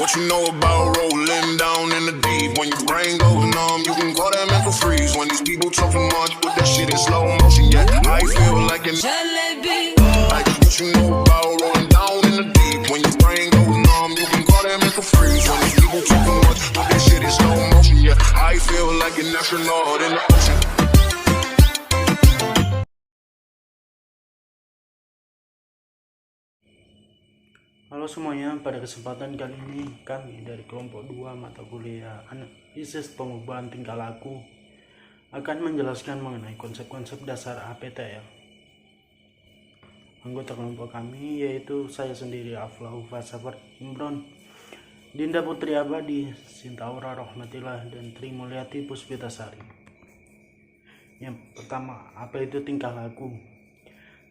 what you know about rolling down in the deep. When your brain goes numb, you can call that mental freeze. When these people talk too much, put that shit in slow motion. Yeah, I feel like an like what you know about rolling down in the deep. When your brain goes numb, you can call that mental freeze. When these people talk too much, put that shit in slow motion. Yeah, I feel like an astronaut in the ocean. Halo semuanya, pada kesempatan kali ini kami dari kelompok 2 mata kuliah analisis pengubahan tingkah laku akan menjelaskan mengenai konsep-konsep dasar APTL. Anggota kelompok kami yaitu saya sendiri Aflahu Fasafar Imron, Dinda Putri Abadi, Sintaura Rohmatillah, dan Tri Mulyati Puspitasari. Yang pertama, apa itu tingkah laku?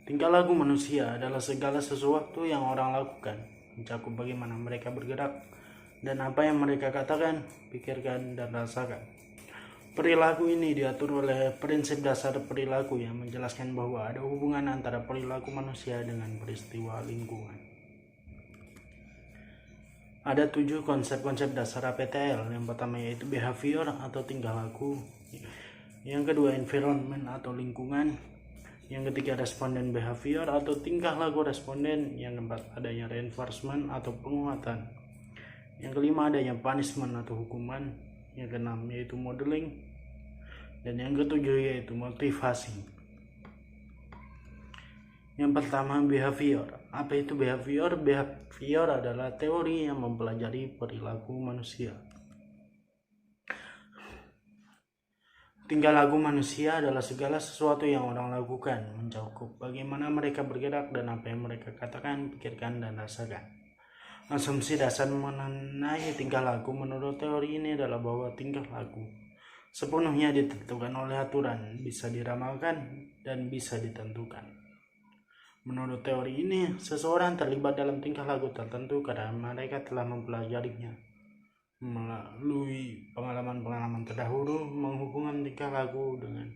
Tingkah laku manusia adalah segala sesuatu yang orang lakukan, mencakup bagaimana mereka bergerak dan apa yang mereka katakan, pikirkan, dan rasakan. Perilaku ini diatur oleh prinsip dasar perilaku yang menjelaskan bahwa ada hubungan antara perilaku manusia dengan peristiwa lingkungan. Ada 7 konsep-konsep dasar APTL. Yang pertama yaitu behavior atau tingkah laku. Yang kedua environment atau lingkungan. Yang ketiga responden behavior atau tingkah laku responden. Yang keempat adanya reinforcement atau penguatan. Yang kelima adanya punishment atau hukuman. Yang keenam yaitu modeling. Dan yang ketujuh yaitu motivasi. Yang pertama behavior. Apa itu behavior? Behavior adalah teori yang mempelajari perilaku manusia. Tingkah laku manusia adalah segala sesuatu yang orang lakukan, mencakup bagaimana mereka bergerak dan apa yang mereka katakan, pikirkan, dan rasakan. Asumsi dasar mengenai tingkah laku menurut teori ini adalah bahwa tingkah laku sepenuhnya ditentukan oleh aturan, bisa diramalkan, dan bisa ditentukan. Menurut teori ini, seseorang terlibat dalam tingkah laku tertentu karena mereka telah mempelajarinya melalui pengalaman-pengalaman terdahulu, menghubungkan tingkah laku dengan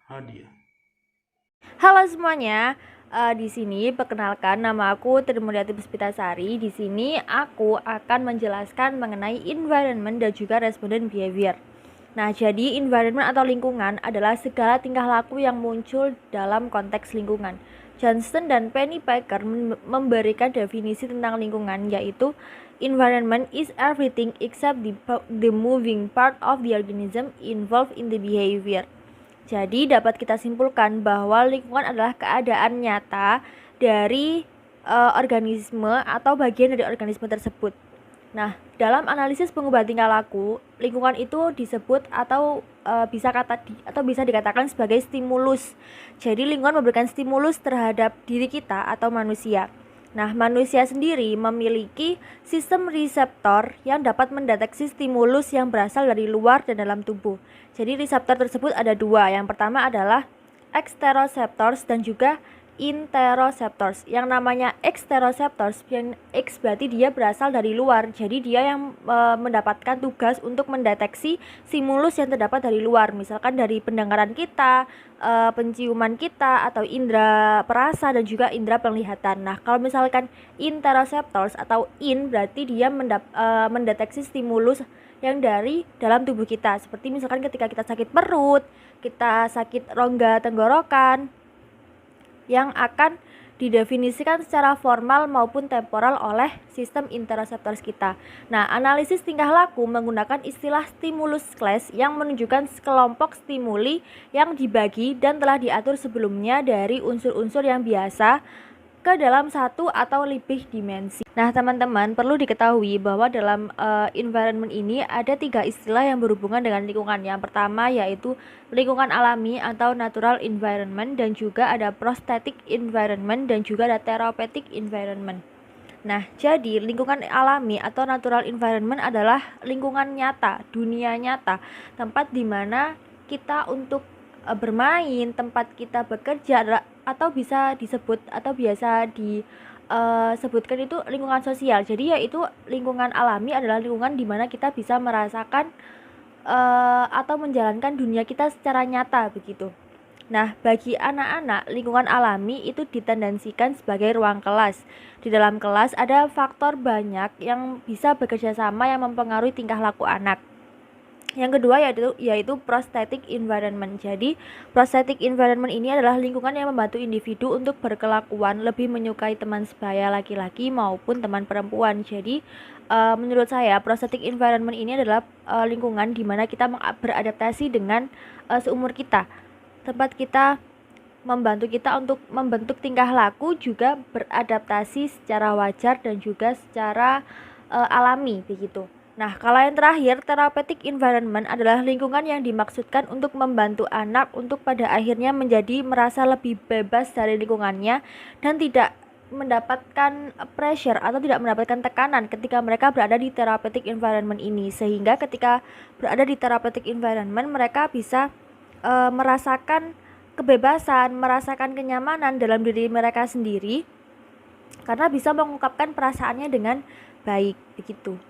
hadiah. Halo semuanya, di sini perkenalkan nama aku Tri Mulyati Puspitasari. Di sini aku akan menjelaskan mengenai environment dan juga responden behavior. Nah, jadi environment atau lingkungan adalah segala tingkah laku yang muncul dalam konteks lingkungan. Johnston dan Pennypacker memberikan definisi tentang lingkungan, yaitu environment is everything except the moving part of the organism involved in the behavior. Jadi dapat kita simpulkan bahwa lingkungan adalah keadaan nyata dari organisme atau bagian dari organisme tersebut. Nah, dalam analisis pengubahan tingkah laku, lingkungan itu disebut atau bisa dikatakan sebagai stimulus. Jadi lingkungan memberikan stimulus terhadap diri kita atau manusia. Nah, manusia sendiri memiliki sistem reseptor yang dapat mendeteksi stimulus yang berasal dari luar dan dalam tubuh. Jadi reseptor tersebut ada 2. Yang pertama adalah exteroceptors dan juga interoceptors. Yang namanya exteroceptors, yang X berarti dia berasal dari luar. Jadi dia yang mendapatkan tugas untuk mendeteksi stimulus yang terdapat dari luar. Misalkan dari pendengaran kita, penciuman kita, atau indera perasa dan juga indera penglihatan. Nah, kalau misalkan interoceptors atau in berarti dia mendeteksi stimulus yang dari dalam tubuh kita. Seperti misalkan ketika kita sakit perut, kita sakit rongga tenggorokan, yang akan didefinisikan secara formal maupun temporal oleh sistem interoceptors kita. Nah, analisis tingkah laku menggunakan istilah stimulus class yang menunjukkan sekelompok stimuli yang dibagi dan telah diatur sebelumnya dari unsur-unsur yang biasa ke dalam satu atau lebih dimensi. Nah, teman-teman perlu diketahui bahwa dalam environment ini ada 3 istilah yang berhubungan dengan lingkungan. Yang pertama yaitu lingkungan alami atau natural environment, dan juga ada prosthetic environment, dan juga ada therapeutic environment. Nah, jadi lingkungan alami atau natural environment adalah lingkungan nyata, dunia nyata, tempat di mana kita untuk bermain, tempat kita bekerja, atau bisa disebut atau biasa disebutkan itu lingkungan sosial. Jadi yaitu lingkungan alami adalah lingkungan di mana kita bisa merasakan atau menjalankan dunia kita secara nyata begitu. Nah, bagi anak-anak, lingkungan alami itu ditendensikan sebagai ruang kelas. Di dalam kelas ada faktor banyak yang bisa bekerja sama yang mempengaruhi tingkah laku anak. Yang kedua yaitu prosthetic environment. Jadi, prosthetic environment ini adalah lingkungan yang membantu individu untuk berkelakuan lebih menyukai teman sebaya laki-laki maupun teman perempuan. Jadi, menurut saya prosthetic environment ini adalah lingkungan di mana kita beradaptasi dengan seumur kita. Tempat kita membantu kita untuk membentuk tingkah laku juga beradaptasi secara wajar dan juga secara alami begitu. Nah, kalau yang terakhir, therapeutic environment adalah lingkungan yang dimaksudkan untuk membantu anak untuk pada akhirnya menjadi merasa lebih bebas dari lingkungannya dan tidak mendapatkan pressure atau tidak mendapatkan tekanan ketika mereka berada di therapeutic environment ini, sehingga ketika berada di therapeutic environment mereka bisa merasakan kebebasan, merasakan kenyamanan dalam diri mereka sendiri karena bisa mengungkapkan perasaannya dengan baik begitu.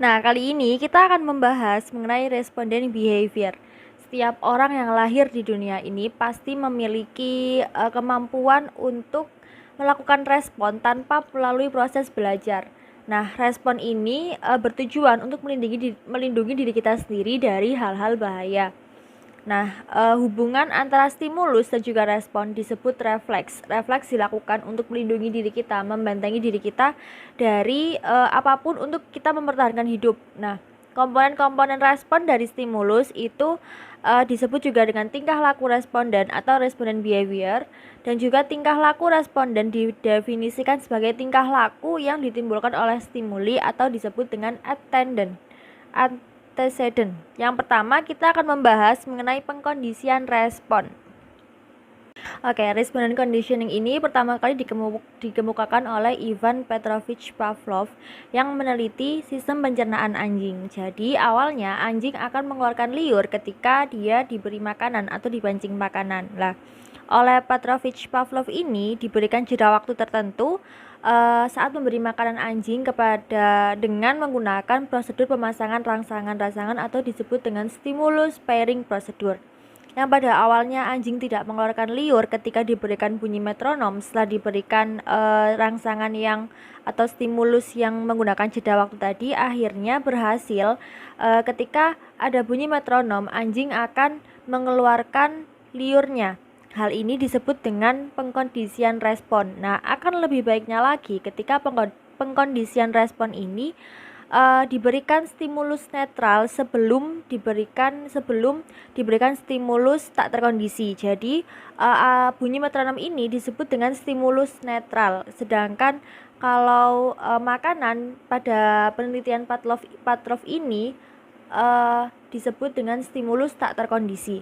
Nah, kali ini kita akan membahas mengenai respondent behavior. Setiap orang yang lahir di dunia ini pasti memiliki kemampuan untuk melakukan respon tanpa melalui proses belajar. Nah, respon ini bertujuan untuk melindungi diri kita sendiri dari hal-hal bahaya. Nah, hubungan antara stimulus dan juga respon disebut refleks. Refleks dilakukan untuk melindungi diri kita, membentengi diri kita dari apapun untuk kita mempertahankan hidup. Nah, komponen-komponen respon dari stimulus itu disebut juga dengan tingkah laku responden atau respondent behavior, dan juga tingkah laku responden didefinisikan sebagai tingkah laku yang ditimbulkan oleh stimuli atau disebut dengan antecedent. Yang pertama kita akan membahas mengenai pengkondisian respon. Oke, respondent conditioning ini pertama kali dikemukakan oleh Ivan Petrovich Pavlov yang meneliti sistem pencernaan anjing. Jadi awalnya anjing akan mengeluarkan liur ketika dia diberi makanan atau dipancing makanan. Lah, oleh Petrovich Pavlov ini diberikan jeda waktu tertentu saat memberi makanan anjing dengan menggunakan prosedur pemasangan rangsangan atau disebut dengan stimulus pairing procedure. Yang pada awalnya anjing tidak mengeluarkan liur ketika diberikan bunyi metronom, setelah diberikan rangsangan atau stimulus yang menggunakan jeda waktu tadi, akhirnya berhasil ketika ada bunyi metronom anjing akan mengeluarkan liurnya. Hal ini disebut dengan pengkondisian respon. Nah, akan lebih baiknya lagi ketika pengkondisian respon ini diberikan stimulus netral sebelum diberikan stimulus tak terkondisi. Jadi bunyi metronom ini disebut dengan stimulus netral. Sedangkan kalau makanan pada penelitian Pavlov ini disebut dengan stimulus tak terkondisi.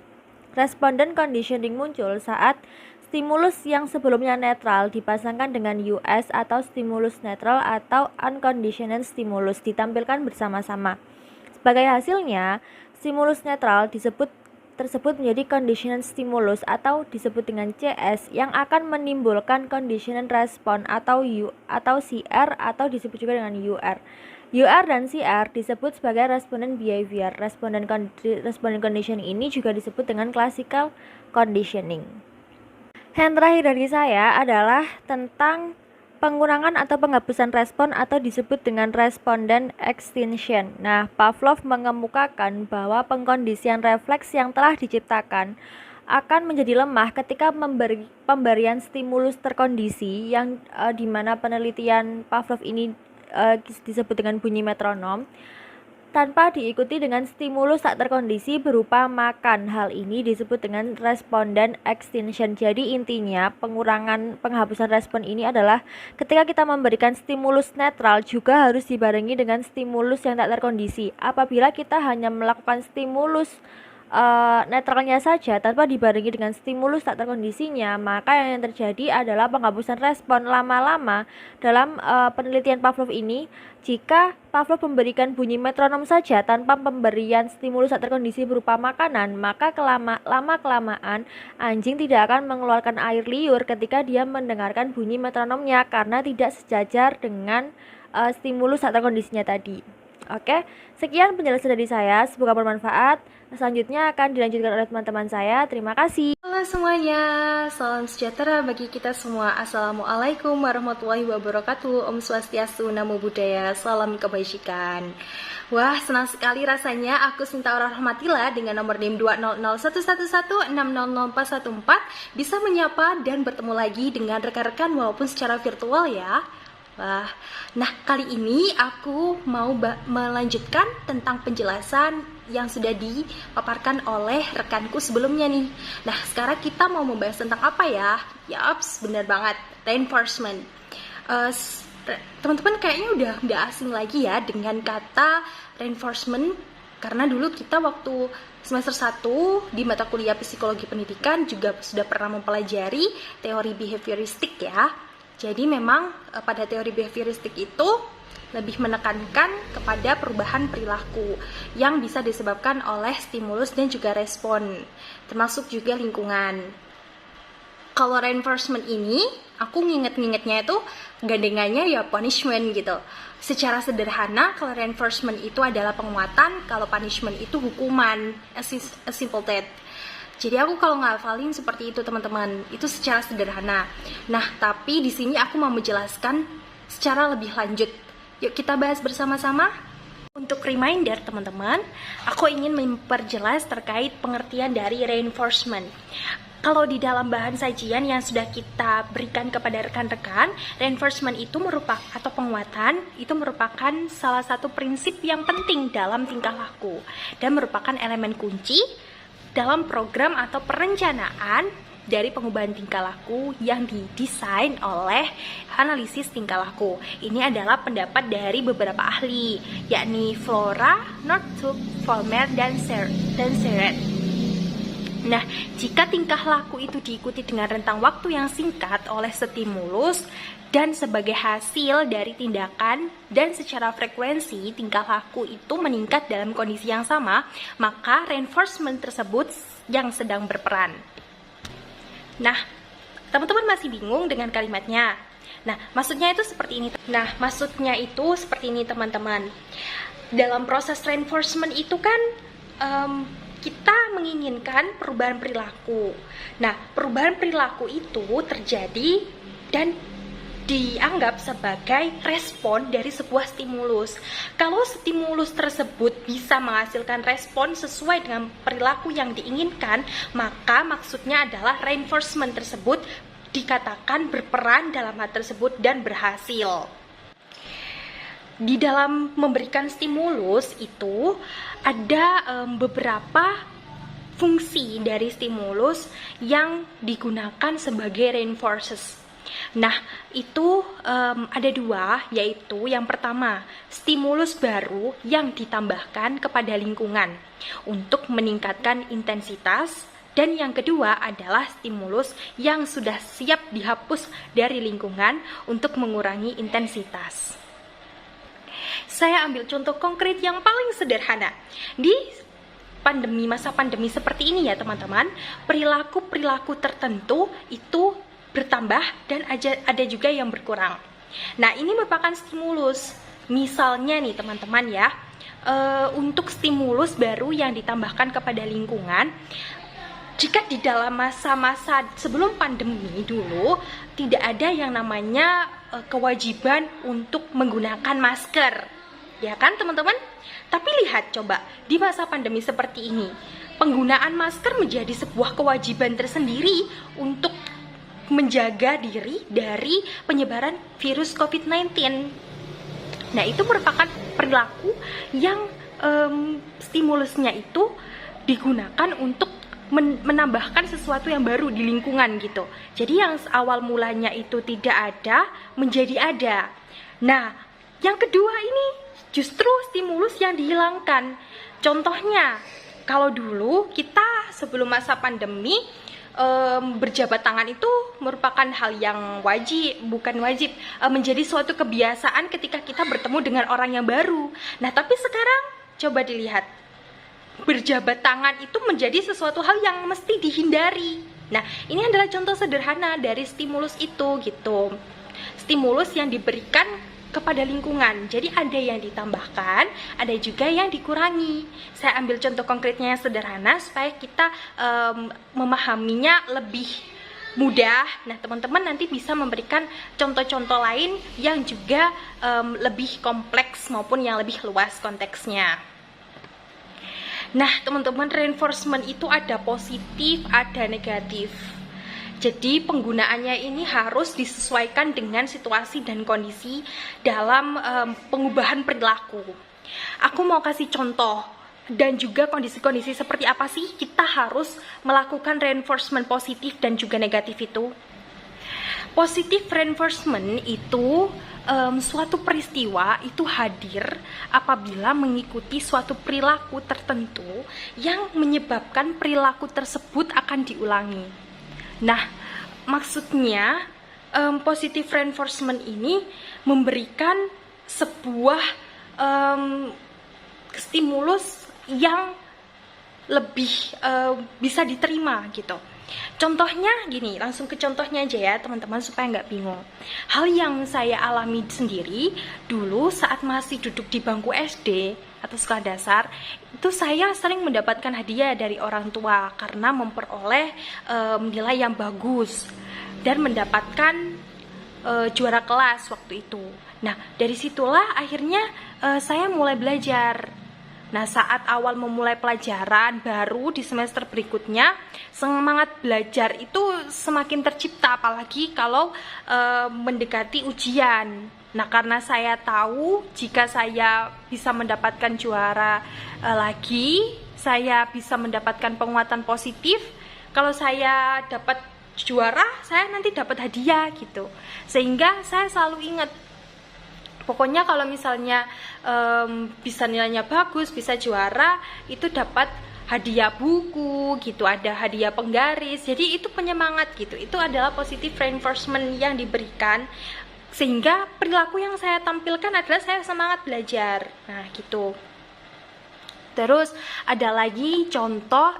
Respondent conditioning muncul saat stimulus yang sebelumnya netral dipasangkan dengan US atau stimulus netral atau unconditioned stimulus ditampilkan bersama-sama. Sebagai hasilnya, stimulus netral tersebut menjadi conditioned stimulus atau disebut dengan CS yang akan menimbulkan conditioned response atau CR atau disebut juga dengan UR. UR dan CR disebut sebagai respondent behavior. Respondent conditioning ini juga disebut dengan classical conditioning. Yang terakhir dari saya adalah tentang pengurangan atau penghapusan respon atau disebut dengan respondent extinction. Nah, Pavlov mengemukakan bahwa pengkondisian refleks yang telah diciptakan akan menjadi lemah ketika pemberian stimulus terkondisi yang dimana penelitian Pavlov ini disebut dengan bunyi metronom tanpa diikuti dengan stimulus tak terkondisi berupa makan. Hal ini disebut dengan respondent extinction. Jadi intinya penghapusan respon ini adalah ketika kita memberikan stimulus netral juga harus dibarengi dengan stimulus yang tak terkondisi. Apabila kita hanya melakukan stimulus netralnya saja tanpa dibarengi dengan stimulus tak terkondisinya, maka yang terjadi adalah penghapusan respon lama-lama. Dalam penelitian Pavlov ini, jika Pavlov memberikan bunyi metronom saja tanpa pemberian stimulus tak terkondisi berupa makanan, maka lama-kelamaan anjing tidak akan mengeluarkan air liur ketika dia mendengarkan bunyi metronomnya karena tidak sejajar dengan stimulus tak terkondisinya tadi. Oke, sekian penjelasan dari saya, semoga bermanfaat. Selanjutnya akan dilanjutkan oleh teman-teman saya. Terima kasih. Halo semuanya, salam sejahtera bagi kita semua. Assalamualaikum warahmatullahi wabarakatuh. Om Swastiastu, Namo Buddhaya, salam kebajikan. Wah, senang sekali rasanya aku Sinta Aura Rahmatila dengan nomor NIM 2001111600414 bisa menyapa dan bertemu lagi dengan rekan-rekan walaupun secara virtual ya. Wah, nah kali ini aku mau melanjutkan tentang penjelasan yang sudah dipaparkan oleh rekanku sebelumnya nih. Nah, sekarang kita mau membahas tentang apa ya? Yaps, bener banget, reinforcement. Teman-teman kayaknya udah nggak asing lagi ya dengan kata reinforcement, karena dulu kita waktu semester 1 di mata kuliah psikologi pendidikan juga sudah pernah mempelajari teori behavioristik ya. Jadi memang pada teori behavioristik itu lebih menekankan kepada perubahan perilaku yang bisa disebabkan oleh stimulus dan juga respon, termasuk juga lingkungan. Kalau reinforcement ini, aku nginget-ngingetnya itu gandengannya ya punishment gitu. Secara sederhana, kalau reinforcement itu adalah penguatan, kalau punishment itu hukuman, as simple that. Jadi aku kalau ngafalin seperti itu teman-teman, itu secara sederhana. Nah, tapi di sini aku mau menjelaskan secara lebih lanjut. Yuk kita bahas bersama-sama. Untuk reminder teman-teman, aku ingin memperjelas terkait pengertian dari reinforcement. Kalau di dalam bahan sajian yang sudah kita berikan kepada rekan-rekan, reinforcement itu merupakan atau penguatan itu merupakan salah satu prinsip yang penting dalam tingkah laku dan merupakan elemen kunci dalam program atau perencanaan dari pengubahan tingkah laku yang didesain oleh analisis tingkah laku. Ini adalah pendapat dari beberapa ahli, yakni Flora, Northup, Vollmer, dan Seret. Nah, jika tingkah laku itu diikuti dengan rentang waktu yang singkat oleh stimulus dan sebagai hasil dari tindakan dan secara frekuensi tingkah laku itu meningkat dalam kondisi yang sama, maka reinforcement tersebut yang sedang berperan. Nah, teman-teman masih bingung dengan kalimatnya. Nah, maksudnya itu seperti ini teman-teman. Dalam proses reinforcement itu kan kita menginginkan perubahan perilaku. Nah, perubahan perilaku itu terjadi dan dianggap sebagai respon dari sebuah stimulus. Kalau stimulus tersebut bisa menghasilkan respon sesuai dengan perilaku yang diinginkan, maka maksudnya adalah reinforcement tersebut dikatakan berperan dalam hal tersebut dan berhasil. Di dalam memberikan stimulus itu ada beberapa fungsi dari stimulus yang digunakan sebagai reinforcers. Nah, itu ada dua, yaitu yang pertama, stimulus baru yang ditambahkan kepada lingkungan untuk meningkatkan intensitas, dan yang kedua adalah stimulus yang sudah siap dihapus dari lingkungan untuk mengurangi intensitas. Saya ambil contoh konkret yang paling sederhana. Di masa pandemi seperti ini ya teman-teman, perilaku-perilaku tertentu itu bertambah dan ada juga yang berkurang. Nah, ini merupakan stimulus. Misalnya nih teman-teman ya, untuk stimulus baru yang ditambahkan kepada lingkungan, jika di dalam masa-masa sebelum pandemi dulu tidak ada yang namanya kewajiban untuk menggunakan masker, ya kan teman-teman? Tapi lihat coba, di masa pandemi seperti ini, penggunaan masker menjadi sebuah kewajiban tersendiri untuk menjaga diri dari penyebaran virus COVID-19. Nah, itu merupakan perilaku yang stimulusnya itu digunakan untuk menambahkan sesuatu yang baru di lingkungan gitu. Jadi yang awal mulanya itu tidak ada menjadi ada. Nah, yang kedua ini justru stimulus yang dihilangkan. Contohnya, kalau dulu kita sebelum masa pandemi berjabat tangan itu merupakan hal yang menjadi suatu kebiasaan ketika kita bertemu dengan orang yang baru. Nah, tapi sekarang coba dilihat, berjabat tangan itu menjadi sesuatu hal yang mesti dihindari. Nah, ini adalah contoh sederhana dari stimulus itu gitu. Stimulus yang diberikan kepada lingkungan. Jadi ada yang ditambahkan, ada juga yang dikurangi. Saya ambil contoh konkretnya yang sederhana supaya kita memahaminya lebih mudah. Nah, teman-teman nanti bisa memberikan contoh-contoh lain yang juga lebih kompleks maupun yang lebih luas konteksnya. Nah, teman-teman, reinforcement itu ada positif, ada negatif. Jadi penggunaannya ini harus disesuaikan dengan situasi dan kondisi dalam pengubahan perilaku. Aku mau kasih contoh dan juga kondisi-kondisi seperti apa sih kita harus melakukan reinforcement positif dan juga negatif itu. Positif reinforcement itu suatu peristiwa itu hadir apabila mengikuti suatu perilaku tertentu yang menyebabkan perilaku tersebut akan diulangi. Nah, maksudnya positive reinforcement ini memberikan sebuah stimulus yang lebih bisa diterima gitu. Contohnya gini, langsung ke contohnya aja ya teman-teman supaya nggak bingung. Hal yang saya alami sendiri dulu saat masih duduk di bangku SD atau sekolah dasar, itu saya sering mendapatkan hadiah dari orang tua karena memperoleh nilai yang bagus dan mendapatkan juara kelas waktu itu. Nah, dari situlah akhirnya saya mulai belajar. Nah, saat awal memulai pelajaran baru di semester berikutnya, semangat belajar itu semakin tercipta, apalagi kalau mendekati ujian. Nah, karena saya tahu jika saya bisa mendapatkan juara lagi, saya bisa mendapatkan penguatan positif. Kalau saya dapat juara, saya nanti dapat hadiah gitu. Sehingga saya selalu ingat, pokoknya kalau misalnya bisa nilainya bagus, bisa juara, itu dapat hadiah buku gitu, ada hadiah penggaris. Jadi itu penyemangat gitu. Itu adalah positive reinforcement yang diberikan, sehingga perilaku yang saya tampilkan adalah saya semangat belajar. Nah, gitu. Terus ada lagi contoh.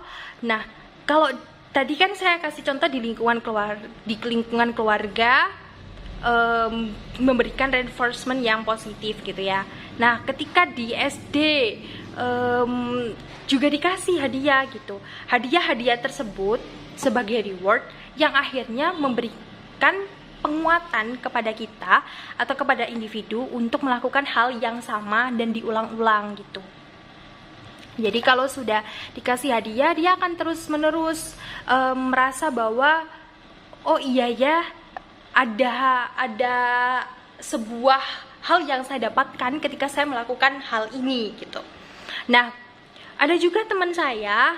Nah, kalau tadi kan saya kasih contoh di lingkungan keluarga memberikan reinforcement yang positif gitu ya. Nah, ketika di SD juga dikasih hadiah gitu. Hadiah-hadiah tersebut sebagai reward yang akhirnya memberikan penguatan kepada kita atau kepada individu untuk melakukan hal yang sama dan diulang-ulang gitu. Jadi kalau sudah dikasih hadiah, dia akan terus-menerus merasa bahwa oh iya ya, ada sebuah hal yang saya dapatkan ketika saya melakukan hal ini gitu. Nah, ada juga teman saya,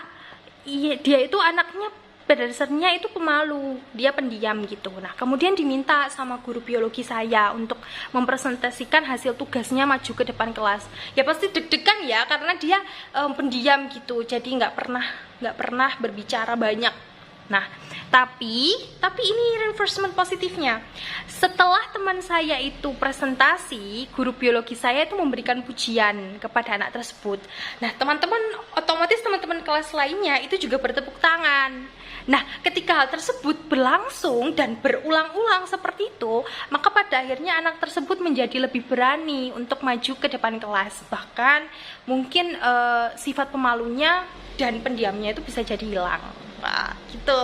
dia itu anaknya pada dasarnya itu pemalu, dia pendiam gitu. Nah, kemudian diminta sama guru biologi saya untuk mempresentasikan hasil tugasnya maju ke depan kelas. Ya pasti deg-degan ya, karena dia pendiam gitu, jadi nggak pernah berbicara banyak. Nah, tapi ini reinforcement positifnya. Setelah teman saya itu presentasi, guru biologi saya itu memberikan pujian kepada anak tersebut. Nah, otomatis teman-teman kelas lainnya itu juga bertepuk tangan. Nah, ketika hal tersebut berlangsung dan berulang-ulang seperti itu, maka pada akhirnya anak tersebut menjadi lebih berani untuk maju ke depan kelas. Bahkan mungkin sifat pemalunya dan pendiamnya itu bisa jadi hilang. Nah, gitu.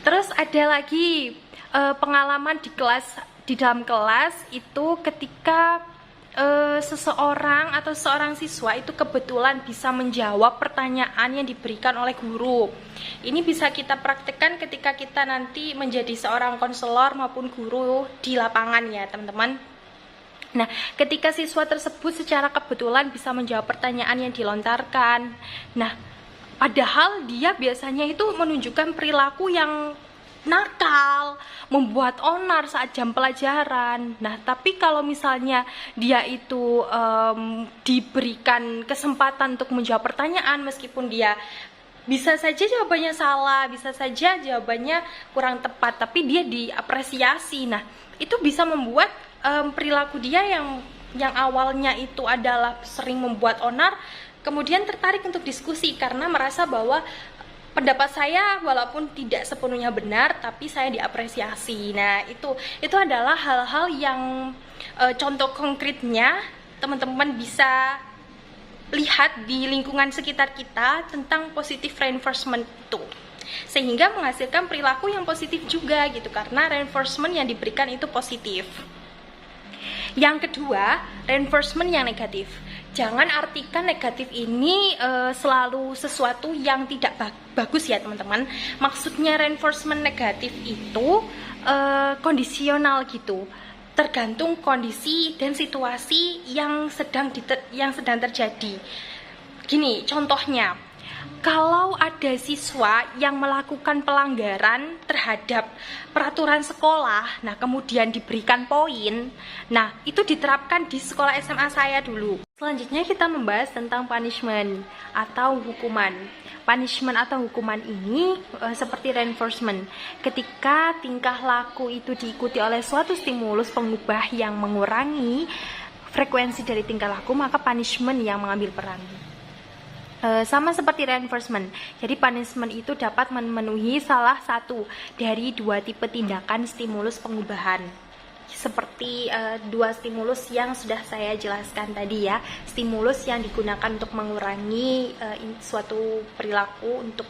Terus ada lagi pengalaman di dalam kelas itu ketika seseorang atau seorang siswa itu kebetulan bisa menjawab pertanyaan yang diberikan oleh guru. Ini bisa kita praktekkan ketika kita nanti menjadi seorang konselor maupun guru di lapangan ya, teman-teman. Nah, ketika siswa tersebut secara kebetulan bisa menjawab pertanyaan yang dilontarkan. Nah, padahal dia biasanya itu menunjukkan perilaku yang nakal, membuat onar saat jam pelajaran. Nah, tapi kalau misalnya dia itu diberikan kesempatan untuk menjawab pertanyaan, meskipun dia bisa saja jawabannya salah, bisa saja jawabannya kurang tepat, tapi dia diapresiasi. Nah, itu bisa membuat perilaku dia yang awalnya itu adalah sering membuat onar, kemudian tertarik untuk diskusi karena merasa bahwa pendapat saya walaupun tidak sepenuhnya benar, tapi saya diapresiasi. Nah, itu adalah hal-hal yang contoh konkretnya teman-teman bisa lihat di lingkungan sekitar kita tentang positive reinforcement itu, sehingga menghasilkan perilaku yang positif juga gitu, karena reinforcement yang diberikan itu positif. Yang kedua, reinforcement yang negatif. Jangan artikan negatif ini selalu sesuatu yang tidak bagus ya teman-teman. Maksudnya reinforcement negatif itu kondisional gitu, tergantung kondisi dan situasi yang sedang terjadi. Gini contohnya, kalau ada siswa yang melakukan pelanggaran terhadap peraturan sekolah, nah kemudian diberikan poin, nah itu diterapkan di sekolah SMA saya dulu. Selanjutnya kita membahas tentang punishment atau hukuman. Punishment atau hukuman ini seperti reinforcement. Ketika tingkah laku itu diikuti oleh suatu stimulus pengubah yang mengurangi frekuensi dari tingkah laku, maka punishment yang mengambil peran. Sama seperti reinforcement. Jadi punishment itu dapat memenuhi salah satu dari dua tipe tindakan stimulus pengubahan. Seperti dua stimulus yang sudah saya jelaskan tadi ya. Stimulus yang digunakan untuk mengurangi suatu perilaku untuk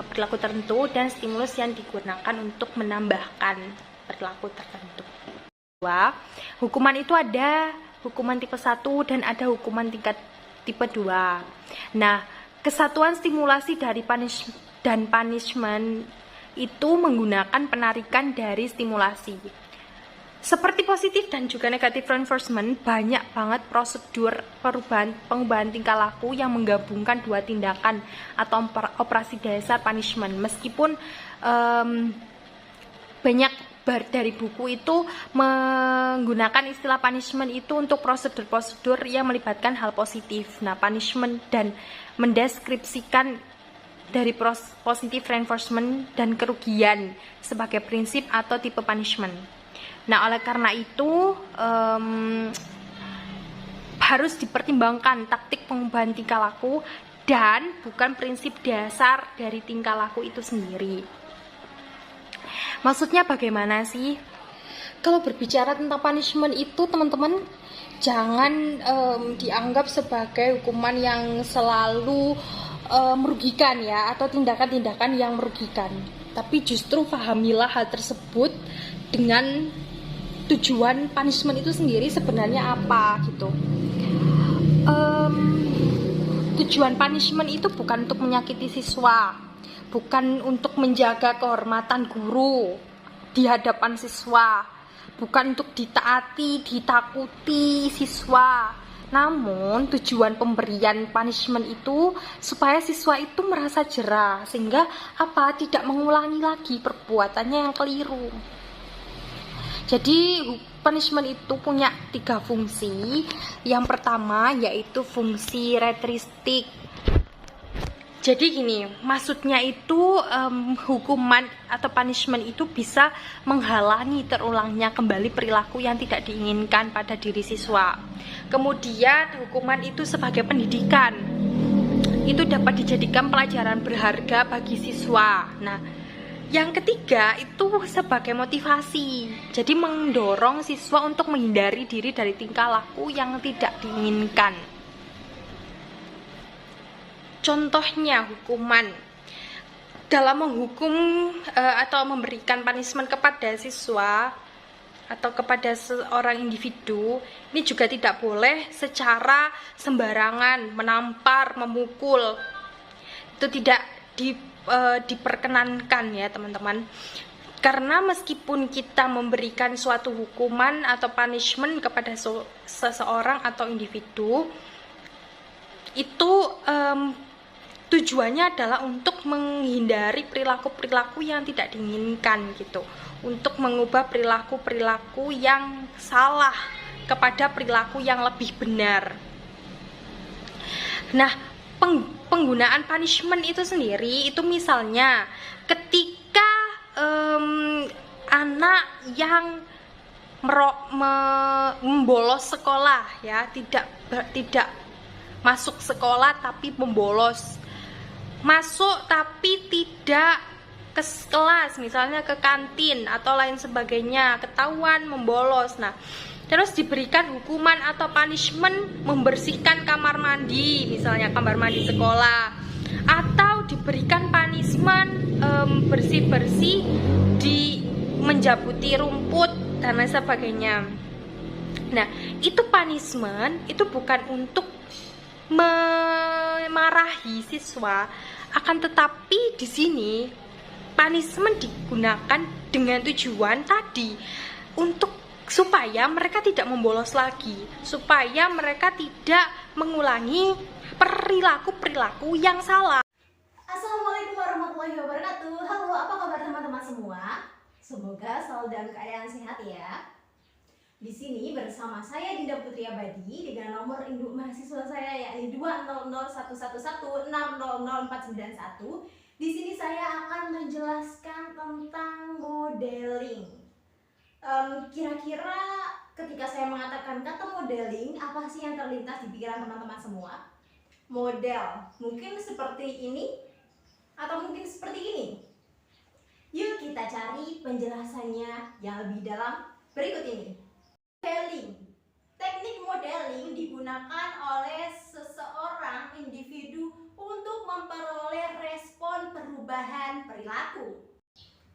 perilaku tertentu, dan stimulus yang digunakan untuk menambahkan perilaku tertentu. Hukuman itu ada hukuman tipe 1 dan ada hukuman tingkat tipe 2. Nah, kesatuan stimulasi dari punishment itu menggunakan penarikan dari stimulasi. Seperti positif dan juga negatif reinforcement, banyak banget prosedur pengubahan tingkah laku yang menggabungkan dua tindakan atau operasi dasar punishment. Meskipun banyak dari buku itu menggunakan istilah punishment itu untuk prosedur-prosedur yang melibatkan hal positif. Nah, punishment dan mendeskripsikan dari positive reinforcement dan kerugian sebagai prinsip atau tipe punishment. Nah, oleh karena itu harus dipertimbangkan taktik pengubahan tingkah laku dan bukan prinsip dasar dari tingkah laku itu sendiri. Maksudnya bagaimana sih? Kalau berbicara tentang punishment itu, teman-teman, jangan dianggap sebagai hukuman yang selalu merugikan ya, atau tindakan-tindakan yang merugikan. Tapi justru pahamilah hal tersebut dengan tujuan punishment itu sendiri sebenarnya apa gitu. Tujuan punishment itu bukan untuk menyakiti siswa, bukan untuk menjaga kehormatan guru di hadapan siswa, bukan untuk ditakuti siswa. Namun tujuan pemberian punishment itu supaya siswa itu merasa jera, sehingga tidak mengulangi lagi perbuatannya yang keliru. Jadi punishment itu punya 3 fungsi. Yang pertama yaitu fungsi retristik. Jadi gini, maksudnya itu hukuman atau punishment itu bisa menghalangi terulangnya kembali perilaku yang tidak diinginkan pada diri siswa. Kemudian hukuman itu sebagai pendidikan, itu dapat dijadikan pelajaran berharga bagi siswa. Nah, yang ketiga itu sebagai motivasi, jadi mendorong siswa untuk menghindari diri dari tingkah laku yang tidak diinginkan. Contohnya hukuman dalam menghukum atau memberikan punishment kepada siswa atau kepada seorang individu, ini juga tidak boleh secara sembarangan menampar, memukul. Itu tidak diperkenankan ya teman-teman. Karena meskipun kita memberikan suatu hukuman atau punishment kepada seseorang atau individu, itu tujuannya adalah untuk menghindari perilaku-perilaku yang tidak diinginkan gitu, untuk mengubah perilaku-perilaku yang salah kepada perilaku yang lebih benar. Nah, penggunaan punishment itu sendiri itu misalnya ketika anak yang membolos sekolah ya, tidak masuk sekolah tapi membolos masuk tapi tidak ke kelas, misalnya ke kantin atau lain sebagainya, ketahuan membolos. Nah, terus diberikan hukuman atau punishment membersihkan kamar mandi, misalnya kamar mandi sekolah, atau diberikan punishment bersih-bersih di menjabuti rumput dan lain sebagainya. Nah, itu punishment itu bukan untuk memarahi siswa, akan tetapi di sini punishment digunakan dengan tujuan tadi untuk supaya mereka tidak membolos lagi, supaya mereka tidak mengulangi perilaku-perilaku yang salah. Assalamualaikum warahmatullahi wabarakatuh. Halo, apa kabar teman-teman semua? Semoga selalu dalam keadaan sehat ya. Di sini bersama saya Dinda Putri Abadi dengan nomor induk mahasiswa saya yakni 2001111600491. Di sini saya akan menjelaskan tentang modeling. Kira-kira ketika saya mengatakan kata modeling, apa sih yang terlintas di pikiran teman-teman semua? Model, mungkin seperti ini atau mungkin seperti ini. Yuk kita cari penjelasannya yang lebih dalam berikut ini. Modeling. Teknik modeling digunakan oleh seseorang individu untuk memperoleh respon perubahan perilaku.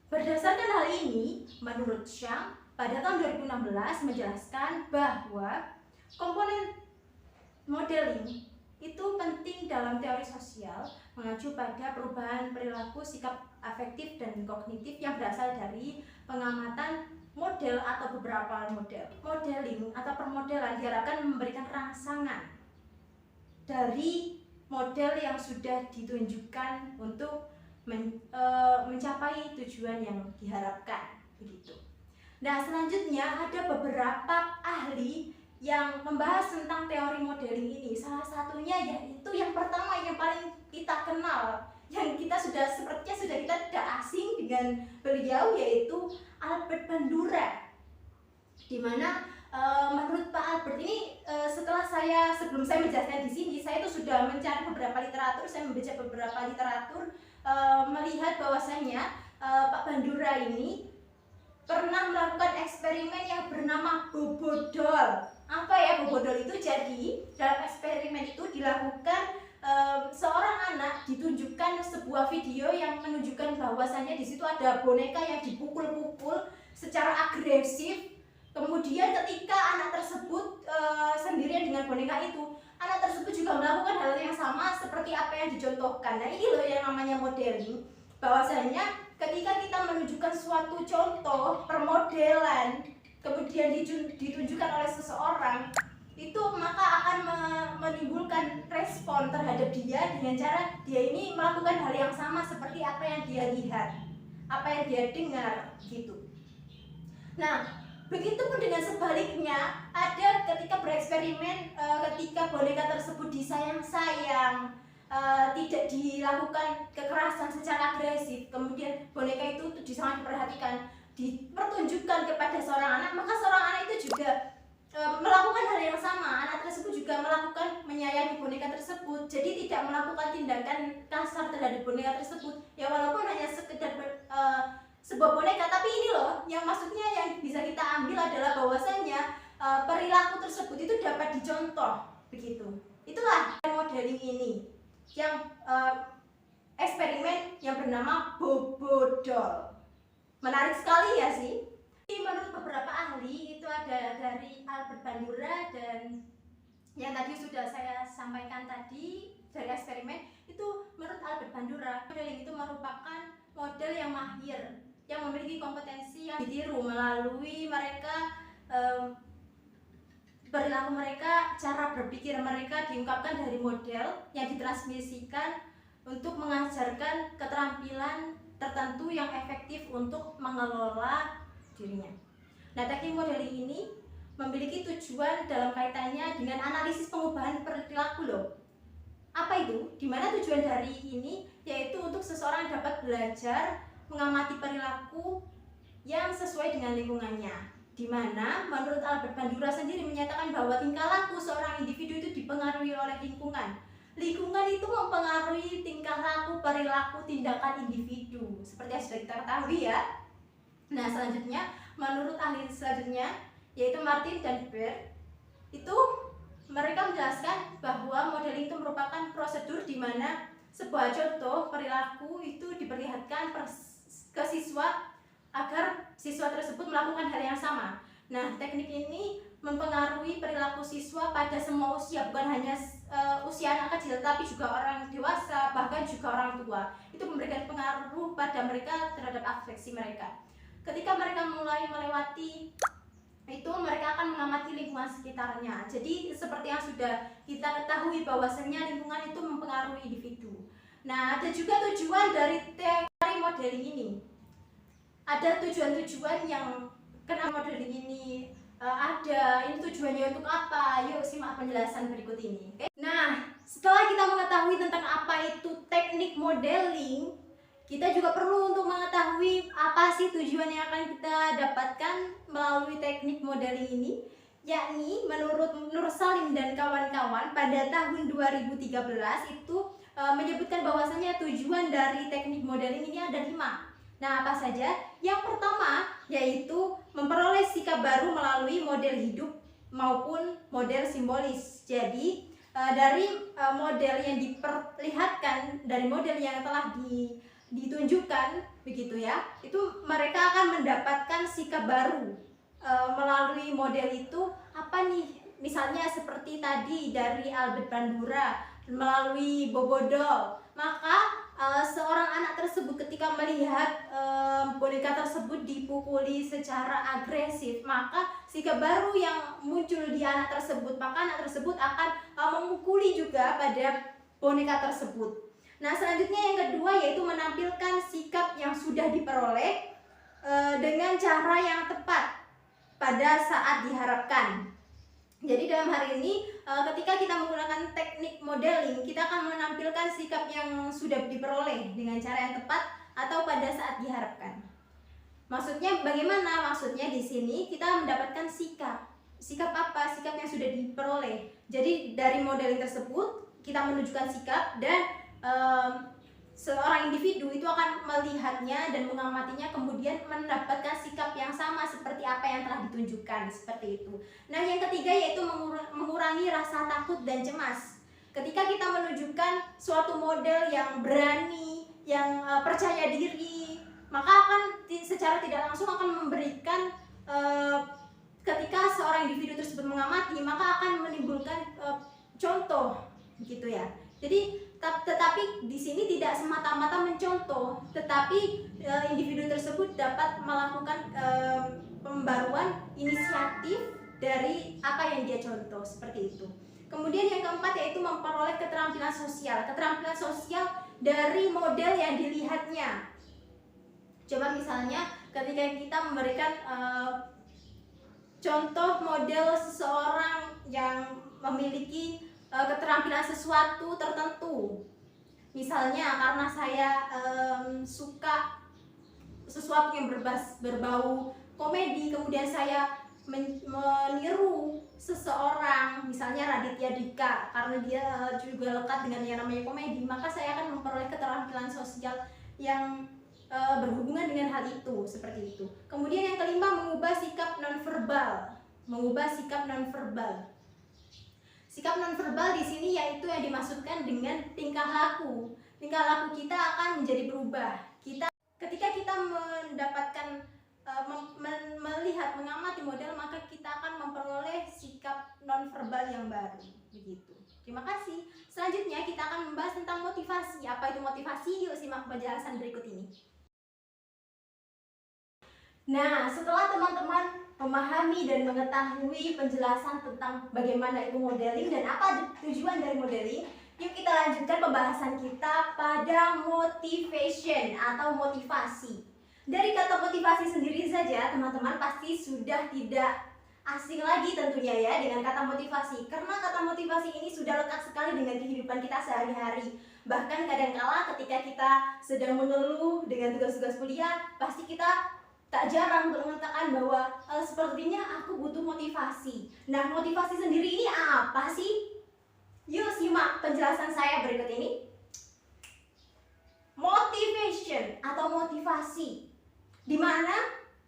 Berdasarkan hal ini, menurut Chang pada tahun 2016 menjelaskan bahwa komponen modeling itu penting dalam teori sosial, mengacu pada perubahan perilaku, sikap afektif dan kognitif yang berasal dari pengamatan model atau beberapa model. Modeling atau permodelan diharapkan memberikan rangsangan dari model yang sudah ditunjukkan untuk mencapai tujuan yang diharapkan, begitu. Nah, selanjutnya ada beberapa ahli yang membahas tentang teori modeling ini. Salah satunya yaitu yang pertama, yang paling kita kenal, yang kita sepertinya sudah kita tidak asing dengan beliau, yaitu Albert Bandura. Dimana menurut Pak Albert ini, sebelum saya menjelaskan di sini, saya itu sudah mencari beberapa literatur, saya membaca beberapa literatur, melihat bahwasanya Pak Bandura ini pernah melakukan eksperimen yang bernama Bobodol. Apa ya Bobodol itu? Jadi dalam eksperimen itu dilakukan seorang anak ditunjukkan sebuah video yang menunjukkan bahwasannya di situ ada boneka yang dipukul-pukul secara agresif. Kemudian ketika anak tersebut sendirian dengan boneka itu, anak tersebut juga melakukan hal yang sama seperti apa yang dicontohkan. Nah, ini loh yang namanya modeling. Bahwasanya ketika kita menunjukkan suatu contoh permodelan, kemudian ditunjukkan oleh seseorang, itu maka akan menimbulkan respon terhadap dia dengan cara dia ini melakukan hal yang sama seperti apa yang dia lihat, apa yang dia dengar, gitu. Nah, begitupun dengan sebaliknya, ada ketika bereksperimen, ketika boneka tersebut disayang-sayang, tidak dilakukan kekerasan secara agresif, kemudian boneka itu sangat diperhatikan, dipertunjukkan kepada seorang anak, maka seorang anak itu juga melakukan hal yang sama. Anak tersebut juga melakukan menyayangi boneka tersebut, jadi tidak melakukan tindakan kasar terhadap boneka tersebut. Ya walaupun hanya sekedar sebuah boneka, tapi ini loh yang maksudnya yang bisa kita ambil adalah bahwasanya perilaku tersebut itu dapat dicontoh, begitu. Itulah modeling ini yang eksperimen yang bernama Bobodol. Menarik sekali ya sih. Menurut beberapa ahli, itu ada dari Albert Bandura dan yang tadi sudah saya sampaikan tadi dari eksperimen itu. Menurut Albert Bandura, modeling itu merupakan model yang mahir, yang memiliki kompetensi yang ditiru melalui mereka, perilaku mereka, cara berpikir mereka diungkapkan dari model yang ditransmisikan untuk mengajarkan keterampilan tertentu yang efektif untuk mengelola dirinya. Nah, teknik modeling ini memiliki tujuan dalam kaitannya dengan analisis pengubahan perilaku loh. Apa itu? Dimana tujuan dari ini yaitu untuk seseorang dapat belajar mengamati perilaku yang sesuai dengan lingkungannya. Dimana menurut Albert Bandura sendiri menyatakan bahwa tingkah laku seorang individu itu dipengaruhi oleh lingkungan. lingkungan itu mempengaruhi tingkah laku, perilaku, tindakan individu seperti yang sudah kita ketahui ya. Nah, selanjutnya menurut ahli selanjutnya yaitu Martin dan Baer, itu mereka menjelaskan bahwa modeling itu merupakan prosedur di mana sebuah contoh perilaku itu diperlihatkan ke siswa agar siswa tersebut melakukan hal yang sama. Nah, teknik ini mempengaruhi perilaku siswa pada semua usia, bukan hanya usia anak kecil, tapi juga orang dewasa, bahkan juga orang tua. Itu memberikan pengaruh pada mereka terhadap afeksi mereka. Ketika mereka mulai melewati itu, mereka akan mengamati lingkungan sekitarnya. Jadi seperti yang sudah kita ketahui bahwasanya lingkungan itu mempengaruhi individu. Nah, ada juga tujuan dari teori modeling ini. Ada tujuan-tujuan yang kenapa modeling ini ada, ini tujuannya untuk apa? Yuk simak penjelasan berikut ini. Oke? Nah, setelah kita mengetahui tentang apa itu teknik modeling, kita juga perlu untuk mengetahui apa sih tujuan yang akan kita dapatkan melalui teknik modeling ini, yakni menurut Nur Salim dan kawan-kawan pada tahun 2013 itu menyebutkan bahwasanya tujuan dari teknik modeling ini ada 5. Nah, apa saja? Yang pertama yaitu memperoleh sikap baru melalui model hidup maupun model simbolis. Jadi dari model yang diperlihatkan, dari model yang telah ditunjukkan begitu ya, itu mereka akan mendapatkan sikap baru melalui model itu. Apa nih? Misalnya seperti tadi dari Albert Bandura melalui Bobodol, maka seorang anak tersebut ketika melihat boneka tersebut dipukuli secara agresif, maka sikap baru yang muncul di anak tersebut, maka anak tersebut akan memukuli juga pada boneka tersebut. Nah, selanjutnya yang kedua yaitu menampilkan sikap yang sudah diperoleh dengan cara yang tepat pada saat diharapkan. Jadi dalam hari ini ketika kita menggunakan teknik modeling, kita akan menampilkan sikap yang sudah diperoleh dengan cara yang tepat atau pada saat diharapkan. Maksudnya bagaimana? Maksudnya di sini kita mendapatkan sikap. Sikap apa? Sikap yang sudah diperoleh. Jadi dari modeling tersebut kita menunjukkan sikap, dan seorang individu itu akan melihatnya dan mengamatinya, kemudian mendapatkan sikap yang sama seperti apa yang telah ditunjukkan, seperti itu. Nah, yang ketiga yaitu mengurangi rasa takut dan cemas. Ketika kita menunjukkan suatu model yang berani, yang percaya diri, maka akan secara tidak langsung akan memberikan ketika seorang individu tersebut mengamati, maka akan menimbulkan contoh, begitu ya. Jadi tetapi di sini tidak semata-mata mencontoh, tetapi individu tersebut dapat melakukan pembaruan inisiatif dari apa yang dia contoh, seperti itu. Kemudian yang keempat yaitu memperoleh keterampilan sosial. Keterampilan sosial dari model yang dilihatnya. Coba misalnya ketika kita memberikan contoh model seseorang yang memiliki keterampilan sesuatu tertentu. Misalnya karena saya suka sesuatu yang berbau komedi, kemudian saya meniru seseorang, misalnya Raditya Dika, karena dia juga lekat dengan yang namanya komedi, maka saya akan memperoleh keterampilan sosial yang berhubungan dengan hal itu, seperti itu. Kemudian yang kelima, mengubah sikap nonverbal. Mengubah sikap nonverbal. Sikap nonverbal di sini yaitu yang dimaksudkan dengan tingkah laku. Tingkah laku kita akan menjadi berubah. Ketika kita mendapatkan melihat, mengamati model, maka kita akan memperoleh sikap nonverbal yang baru, begitu. Terima kasih. Selanjutnya kita akan membahas tentang motivasi. Apa itu motivasi? Yuk simak penjelasan berikut ini. Nah, setelah teman-teman memahami dan mengetahui penjelasan tentang bagaimana itu modeling dan apa tujuan dari modeling, yuk kita lanjutkan pembahasan kita pada motivation atau motivasi. Dari kata motivasi sendiri saja, teman-teman pasti sudah tidak asing lagi tentunya ya dengan kata motivasi, karena kata motivasi ini sudah lekat sekali dengan kehidupan kita sehari-hari. Bahkan kadangkala ketika kita sedang mengeluh dengan tugas-tugas kuliah, pasti kita tak jarang untuk mengatakan bahwa sepertinya aku butuh motivasi. Nah, motivasi sendiri ini apa sih? Yuk simak penjelasan saya berikut ini. Motivation atau motivasi, di mana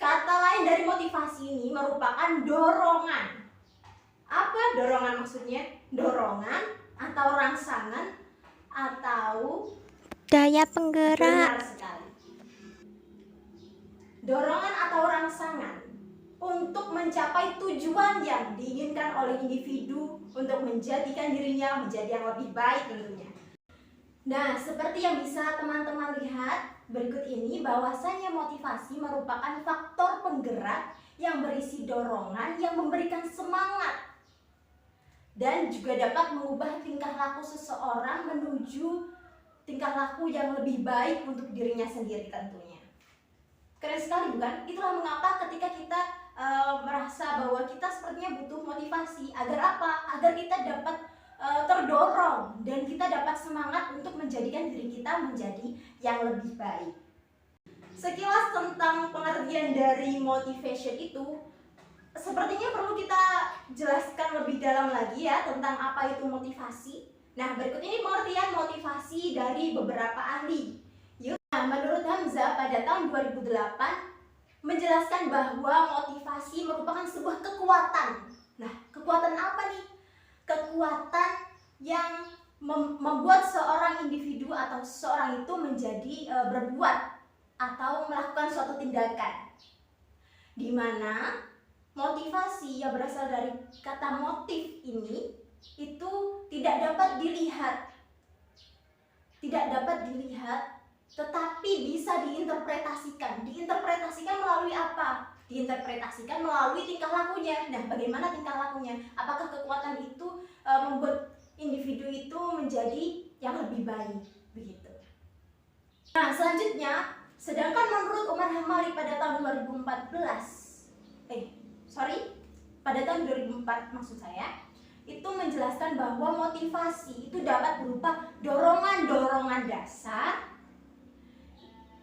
kata lain dari motivasi ini merupakan dorongan. Apa dorongan maksudnya? Dorongan atau rangsangan atau Daya benar penggerak. sekali. Dorongan atau rangsangan untuk mencapai tujuan yang diinginkan oleh individu untuk menjadikan dirinya menjadi yang lebih baik tentunya. Nah, seperti yang bisa teman-teman lihat berikut ini, bahwasanya motivasi merupakan faktor penggerak yang berisi dorongan yang memberikan semangat dan juga dapat mengubah tingkah laku seseorang menuju tingkah laku yang lebih baik untuk dirinya sendiri tentunya. Keren sekali bukan? Itulah mengapa ketika kita merasa bahwa kita sepertinya butuh motivasi. Agar apa? Agar kita dapat terdorong dan kita dapat semangat untuk menjadikan diri kita menjadi yang lebih baik. Sekilas tentang pengertian dari motivation itu, sepertinya perlu kita jelaskan lebih dalam lagi ya tentang apa itu motivasi. Nah, berikut ini pengertian motivasi dari beberapa ahli. Nah, menurut Hamzah pada tahun 2008 menjelaskan bahwa motivasi merupakan sebuah kekuatan. Nah, kekuatan apa nih? Kekuatan yang membuat seorang individu atau seseorang itu menjadi berbuat atau melakukan suatu tindakan, di mana motivasi yang berasal dari kata motif ini itu tidak dapat dilihat, tetapi bisa diinterpretasikan. Diinterpretasikan melalui apa? Diinterpretasikan melalui tingkah lakunya. Nah, bagaimana tingkah lakunya? Apakah kekuatan itu membuat individu itu menjadi yang lebih baik? Begitu. Nah, selanjutnya, sedangkan menurut Umar Hamali pada tahun 2004 maksud saya, itu menjelaskan bahwa motivasi itu dapat berupa dorongan-dorongan dasar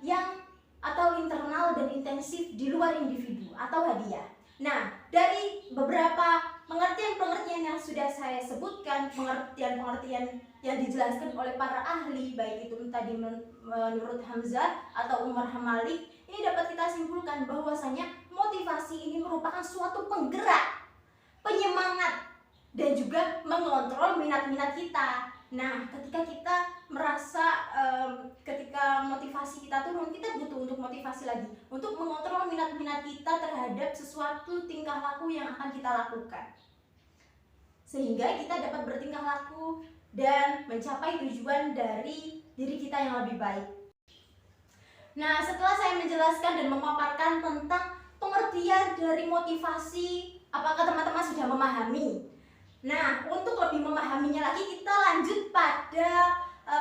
yang atau internal dan intensif di luar individu atau hadiah. Nah, dari beberapa pengertian-pengertian yang sudah saya sebutkan, pengertian-pengertian yang dijelaskan oleh para ahli, baik itu tadi menurut Hamzah atau Umar Hamali, ini dapat kita simpulkan bahwasanya motivasi ini merupakan suatu penggerak, penyemangat, dan juga mengontrol minat-minat kita. Nah, ketika kita merasa ketika motivasi kita turun, kita butuh untuk motivasi lagi untuk mengontrol minat-minat kita terhadap sesuatu tingkah laku yang akan kita lakukan, sehingga kita dapat bertingkah laku dan mencapai tujuan dari diri kita yang lebih baik. Nah, setelah saya menjelaskan dan memaparkan tentang pengertian dari motivasi, apakah teman-teman sudah memahami? Nah, untuk lebih memahaminya lagi, kita lanjut pada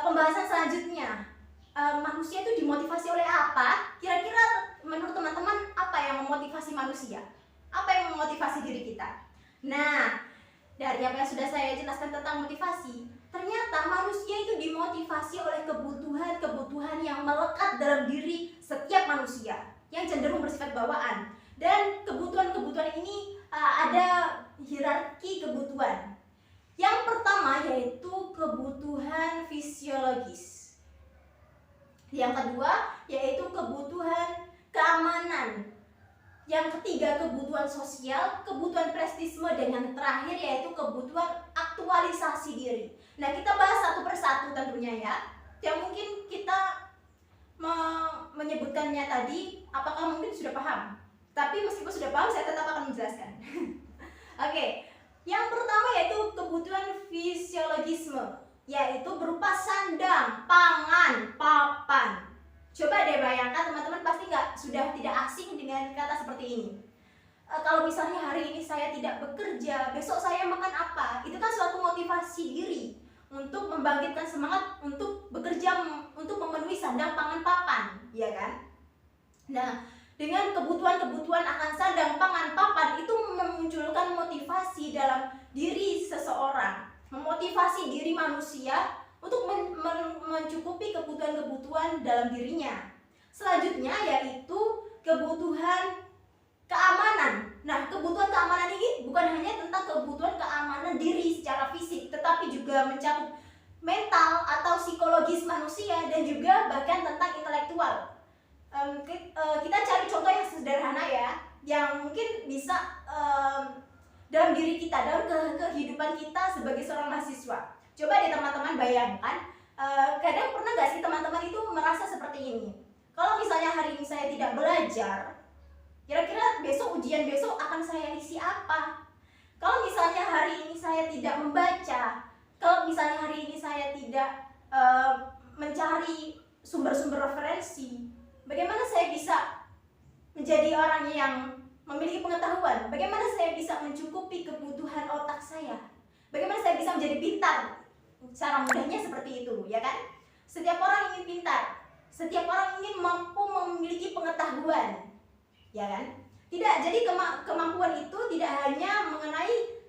pembahasan selanjutnya. Manusia itu dimotivasi oleh apa? Kira-kira menurut teman-teman apa yang memotivasi manusia? Apa yang memotivasi diri kita? Nah, dari apa yang sudah saya jelaskan tentang motivasi, ternyata manusia itu dimotivasi oleh kebutuhan-kebutuhan yang melekat dalam diri setiap manusia, yang cenderung bersifat bawaan. Dan kebutuhan-kebutuhan ini ada hierarki kebutuhan. Yang pertama yaitu kebutuhan fisiologis. Yang kedua yaitu kebutuhan keamanan. Yang ketiga kebutuhan sosial, kebutuhan prestisme, dan yang terakhir yaitu kebutuhan aktualisasi diri. Nah, kita bahas satu persatu tentunya ya. Yang mungkin kita menyebutkannya tadi, apakah mungkin sudah paham? Tapi meskipun sudah paham, saya tetap akan menjelaskan. Oke, yang pertama yaitu kebutuhan fisiologisme, yaitu berupa sandang, pangan, papan. Coba deh bayangkan, teman-teman pasti sudah tidak asing dengan kata seperti ini. Kalau misalnya hari ini saya tidak bekerja, besok saya makan apa? Itu kan suatu motivasi diri untuk membangkitkan semangat untuk bekerja, untuk memenuhi sandang, pangan, papan, ya kan? Nah, dengan kebutuhan-kebutuhan akan sandang, pangan, papan itu memunculkan motivasi dalam diri seseorang, memotivasi diri manusia untuk mencukupi kebutuhan-kebutuhan dalam dirinya. Selanjutnya yaitu kebutuhan keamanan. Nah, kebutuhan keamanan ini bukan hanya tentang kebutuhan keamanan diri secara fisik, tetapi juga psikologis manusia dan juga bahkan tentang intelektual. Kita cari contoh yang sederhana ya, yang mungkin bisa dalam diri kita, dalam kehidupan kita sebagai seorang mahasiswa. Coba deh teman-teman bayangkan, kadang pernah gak sih teman-teman itu merasa seperti ini? Kalau misalnya hari ini saya tidak belajar, kira-kira besok ujian besok akan saya isi apa? Kalau misalnya hari ini saya tidak membaca, kalau misalnya hari ini saya tidak mencari sumber-sumber referensi, bagaimana saya bisa menjadi orang yang memiliki pengetahuan? Bagaimana saya bisa mencukupi kebutuhan otak saya? Bagaimana saya bisa menjadi pintar? Cara mudahnya seperti itu, ya kan? Setiap orang ingin pintar, setiap orang ingin mampu memiliki pengetahuan, ya kan? Tidak, jadi kemampuan itu tidak hanya mengenai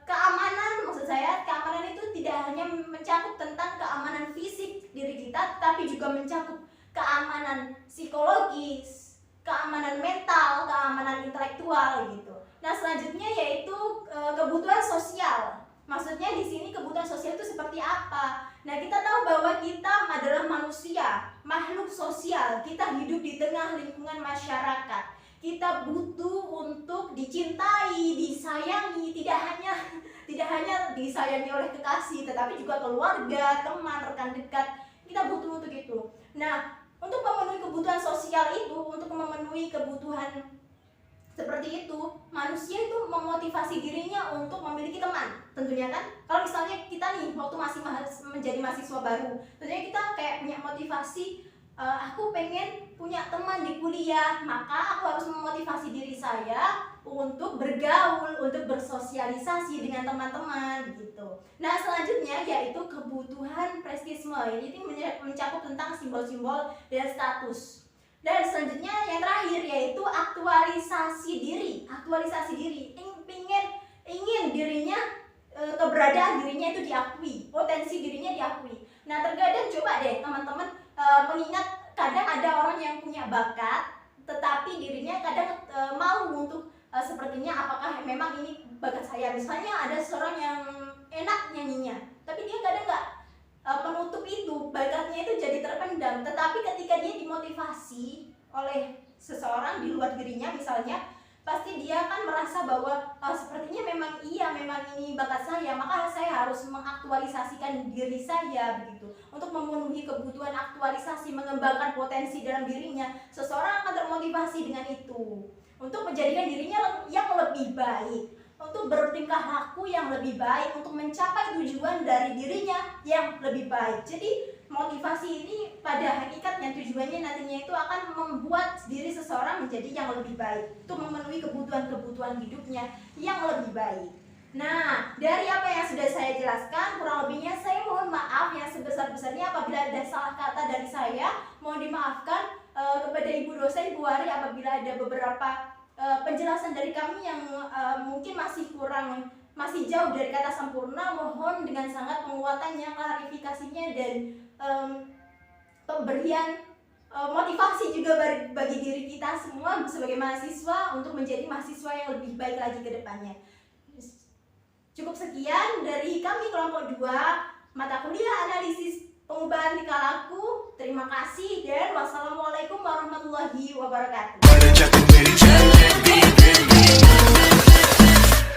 keamanan, maksud saya keamanan itu tidak hanya mencakup tentang keamanan fisik diri kita, tapi juga mencakup keamanan psikologis, keamanan mental, keamanan intelektual gitu. Nah, selanjutnya yaitu kebutuhan sosial. Maksudnya di sini kebutuhan sosial itu seperti apa? Nah, kita tahu bahwa kita adalah manusia, makhluk sosial. Kita hidup di tengah lingkungan masyarakat. Kita butuh untuk dicintai, disayangi, tidak hanya disayangi oleh kekasih, tetapi juga keluarga, teman, rekan dekat. Kita butuh untuk itu. Nah, untuk memenuhi kebutuhan sosial itu, untuk memenuhi kebutuhan seperti itu, manusia itu memotivasi dirinya untuk memiliki teman, tentunya kan. Kalau misalnya kita nih waktu masih menjadi mahasiswa baru, tentunya kita kayak punya motivasi, aku pengen punya teman di kuliah, maka aku harus memotivasi diri saya untuk bergaul, untuk bersosialisasi dengan teman-teman gitu. Nah, selanjutnya yaitu kebutuhan prestisme, yaitu mencakup tentang simbol-simbol dan status. Dan selanjutnya yang terakhir yaitu aktualisasi diri. Aktualisasi diri, ingin dirinya, keberadaan dirinya itu diakui, potensi dirinya diakui. Nah, terkadang coba deh teman-teman mengingat, kadang ada orang yang punya bakat, tetapi dirinya kadang mau untuk sepertinya apakah memang ini bakat saya. Misalnya ada seorang yang enak nyanyinya, tapi dia kadang nggak menutup itu, bakatnya itu jadi terpendam. Tetapi ketika dia dimotivasi oleh seseorang di luar dirinya misalnya, pasti dia akan merasa bahwa sepertinya memang ini bakat saya, maka saya harus mengaktualisasikan diri saya begitu. Untuk memenuhi kebutuhan aktualisasi, mengembangkan potensi dalam dirinya, seseorang akan termotivasi dengan itu untuk menjadikan dirinya yang lebih baik, untuk bertingkah laku yang lebih baik, untuk mencapai tujuan dari dirinya yang lebih baik. Jadi motivasi ini pada hakikatnya tujuannya nantinya itu akan membuat diri seseorang menjadi yang lebih baik, untuk memenuhi kebutuhan-kebutuhan hidupnya yang lebih baik. Nah, dari apa yang sudah saya jelaskan, kurang lebihnya saya mohon maaf yang sebesar-besarnya apabila ada salah kata dari saya. Mohon dimaafkan kepada Ibu dosen, Ibu Ari, apabila ada beberapa penjelasan dari kami yang mungkin masih jauh dari kata sempurna. Mohon dengan sangat penguatannya, klarifikasinya, dan pemberian motivasi juga bagi diri kita semua sebagai mahasiswa untuk menjadi mahasiswa yang lebih baik lagi ke depannya. Cukup sekian dari kami kelompok 2 mata kuliah analisis pengubahan tingkah laku. Terima kasih dan wassalamualaikum warahmatullahi wabarakatuh.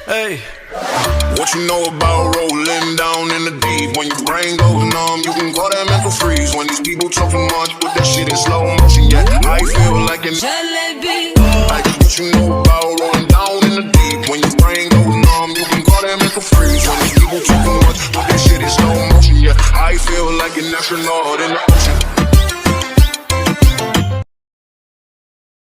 Hey, what you know about rolling down in the deep? When your brain goes numb, you can call that mental freeze. When these people talk too much, put that shit in slow motion. Yeah, I feel like an jalebi. Like what you know